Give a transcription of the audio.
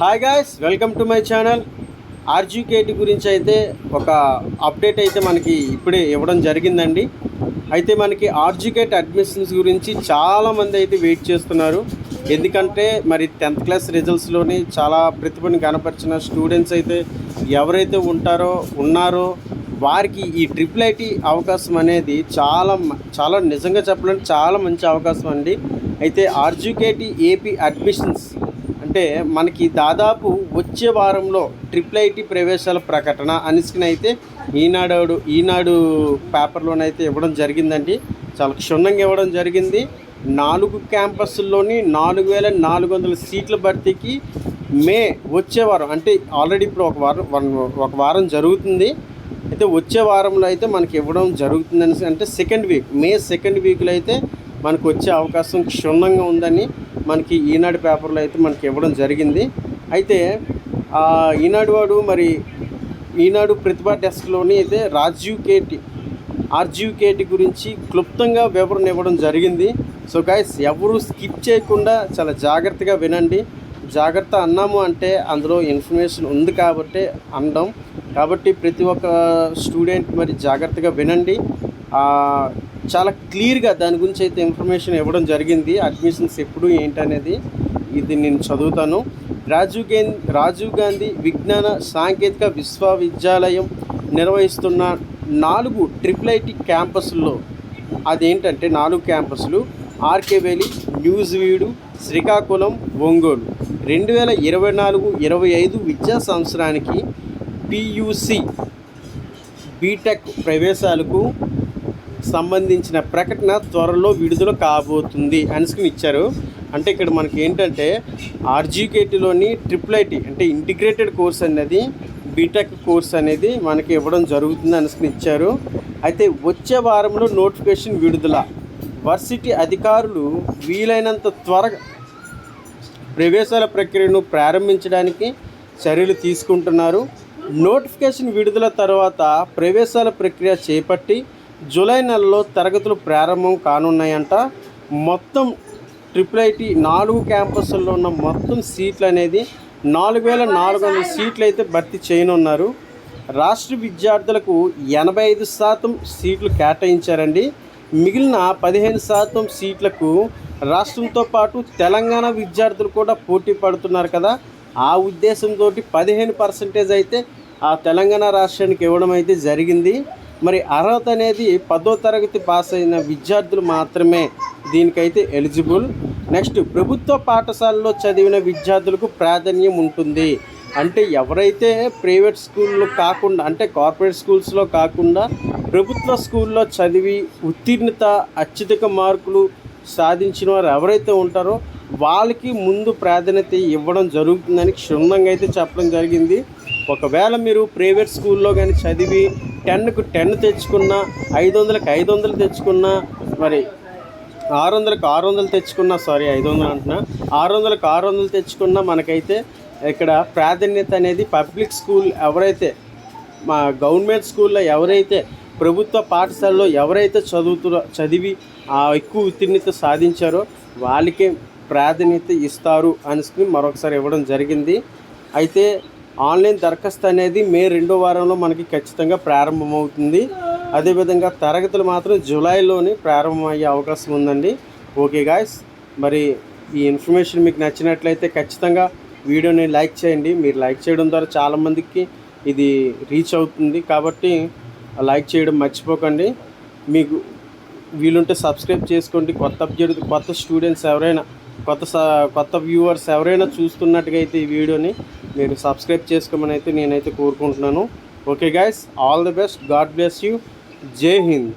Hi guys, welcome to my channel. RGKT గురించి అయితే ఒక అప్డేట్ అయితే మనకి ఇప్పుడే ఇవ్వడం జరిగిందండి. అయితే మనకి ఆర్జీకేట్ అడ్మిషన్స్ గురించి చాలామంది అయితే వెయిట్ చేస్తున్నారు. ఎందుకంటే మరి 10th క్లాస్ రిజల్ట్స్లోని చాలా ప్రతిభను కనపరిచిన స్టూడెంట్స్ అయితే ఎవరైతే ఉన్నారో వారికి ఈ ట్రిపుల్ ఐటీ అవకాశం అనేది చాలా నిజంగా చెప్పాలంటే చాలా మంచి అవకాశం అండి. అయితే ఆర్జీకేటీ ఏపీ అడ్మిషన్స్ అంటే మనకి దాదాపు వచ్చే వారంలో ట్రిపుల్ ఐటీ ప్రవేశాల ప్రకటన అనేసి అయితే ఈనాడు పేపర్లోనైతే ఇవ్వడం జరిగిందండి. చాలా క్షుణ్ణంగా ఇవ్వడం జరిగింది. 4 క్యాంపస్ల్లోని 4400 సీట్ల భర్తీకి వచ్చే వారం అంటే ఆల్రెడీ ఇప్పుడు ఒక వారం జరుగుతుంది. అయితే వచ్చే వారంలో అయితే మనకి ఇవ్వడం జరుగుతుందని అంటే మే సెకండ్ వీక్లో అయితే మనకు వచ్చే అవకాశం క్షుణ్ణంగా ఉందని మనకి ఈనాడు పేపర్లో అయితే మనకి ఇవ్వడం జరిగింది. అయితే ఈనాడు ప్రతిభా డెస్క్లోని అయితే ఆర్జీకేటీ గురించి క్లుప్తంగా వివరణ ఇవ్వడం జరిగింది. సో గైస్, ఎవరు స్కిప్ చేయకుండా చాలా జాగ్రత్తగా వినండి. జాగ్రత్త అన్నాము అంటే అందులో ఇన్ఫర్మేషన్ ఉంది కాబట్టి అనడం. కాబట్టి ప్రతి ఒక్క స్టూడెంట్ మరి జాగ్రత్తగా వినండి. చాలా క్లియర్గా దాని గురించి అయితే ఇన్ఫర్మేషన్ ఇవ్వడం జరిగింది. అడ్మిషన్స్ ఎప్పుడు ఏంటనేది ఇది నేను చదువుతాను. రాజీవ్ గాంధీ విజ్ఞాన సాంకేతిక విశ్వవిద్యాలయం నిర్వహిస్తున్న 4 ట్రిపుల్ ఐటీ క్యాంపస్ల్లో అదేంటంటే 4 క్యాంపస్లు ఆర్కేవేలి, న్యూజివీడు, శ్రీకాకుళం, ఒంగోలు 2024-25 విద్యా సంవత్సరానికి పియూసి బీటెక్ ప్రవేశాలకు సంబంధించిన ప్రకటన త్వరలో విడుదల కాబోతుంది అని ఇచ్చారు. అంటే ఇక్కడ మనకి ఏంటంటే ఆర్జీకేటీలోని ట్రిపుల్ ఐటీ అంటే ఇంటిగ్రేటెడ్ కోర్స్ అనేది బీటెక్ కోర్స్ అనేది మనకి ఇవ్వడం జరుగుతుంది అని ఇచ్చారు. అయితే వచ్చే వారంలో నోటిఫికేషన్ విడుదల. వర్సిటీ అధికారులు వీలైనంత త్వరగా ప్రవేశాల ప్రక్రియను ప్రారంభించడానికి చర్యలు తీసుకుంటున్నారు. నోటిఫికేషన్ విడుదల తర్వాత ప్రవేశాల ప్రక్రియ చేపట్టి జూలై నెలలో తరగతులు ప్రారంభం కానున్నాయంట. మొత్తం ట్రిపుల్ ఐటీ 4 క్యాంపస్ల్లో ఉన్న మొత్తం సీట్లు అనేది 4400 సీట్లు అయితే భర్తీ చేయనున్నారు. రాష్ట్ర విద్యార్థులకు 85% సీట్లు కేటాయించారండి. మిగిలిన 15% సీట్లకు రాష్ట్రంతో పాటు తెలంగాణ విద్యార్థులు కూడా పోటీ పడుతున్నారు కదా. ఆ ఉద్దేశంతో 15% అయితే ఆ తెలంగాణ రాష్ట్రానికి ఇవ్వడం అయితే జరిగింది. మరి అర్హత అనేది 10వ తరగతి పాస్ అయిన విద్యార్థులు మాత్రమే దీనికైతే ఎలిజిబుల్. నెక్స్ట్, ప్రభుత్వ పాఠశాలలో చదివిన విద్యార్థులకు ప్రాధాన్యం ఉంటుంది. అంటే ఎవరైతే ప్రైవేట్ స్కూల్లో కాకుండా అంటే కార్పొరేట్ స్కూల్స్లో కాకుండా ప్రభుత్వ స్కూల్లో చదివి ఉత్తీర్ణత అత్యధిక మార్కులు సాధించిన వారు ఎవరైతే ఉంటారో వాళ్ళకి ముందు ప్రాధాన్యత ఇవ్వడం జరుగుతుందని క్షుణ్ణంగా అయితే చెప్పడం జరిగింది. ఒకవేళ మీరు ప్రైవేట్ స్కూల్లో కానీ చదివి 10కు 10 తెచ్చుకున్నా, 500కి 500 తెచ్చుకున్నా, మరి 600కి 600 తెచ్చుకున్నా, 600కి 600 తెచ్చుకున్నా మనకైతే ఇక్కడ ప్రాధాన్యత అనేది పబ్లిక్ స్కూల్ ఎవరైతే మా గవర్నమెంట్ స్కూల్లో ఎవరైతే ప్రభుత్వ పాఠశాలలో ఎవరైతే చదివి ఎక్కువ ఉత్తీర్ణత సాధించారో వాళ్ళకే ప్రాధాన్యత ఇస్తారు అని మరొకసారి ఇవ్వడం జరిగింది. అయితే ఆన్లైన్ దరఖాస్తు అనేది మే 2వ వారంలో మనకి ఖచ్చితంగా ప్రారంభమవుతుంది. అదేవిధంగా తరగతులు మాత్రం జూలైలోని ప్రారంభమయ్యే అవకాశం ఉందండి. ఓకే గాయ్స్, మరి ఈ ఇన్ఫర్మేషన్ మీకు నచ్చినట్లయితే ఖచ్చితంగా వీడియోని లైక్ చేయండి. మీరు లైక్ చేయడం ద్వారా చాలామందికి ఇది రీచ్ అవుతుంది కాబట్టి లైక్ చేయడం మర్చిపోకండి. మీకు వీలుంటే సబ్స్క్రైబ్ చేసుకోండి. కొత్త స్టూడెంట్స్ ఎవరైనా కొత్త వ్యూవర్స్ ఎవరైనా చూస్తున్నట్టుగా అయితే ఈ వీడియోని మీరు సబ్స్క్రైబ్ చేసుకోమని అయితే నేనైతే కోరుకుంటున్నాను. Okay guys, all the best. God bless you. జై హింద్.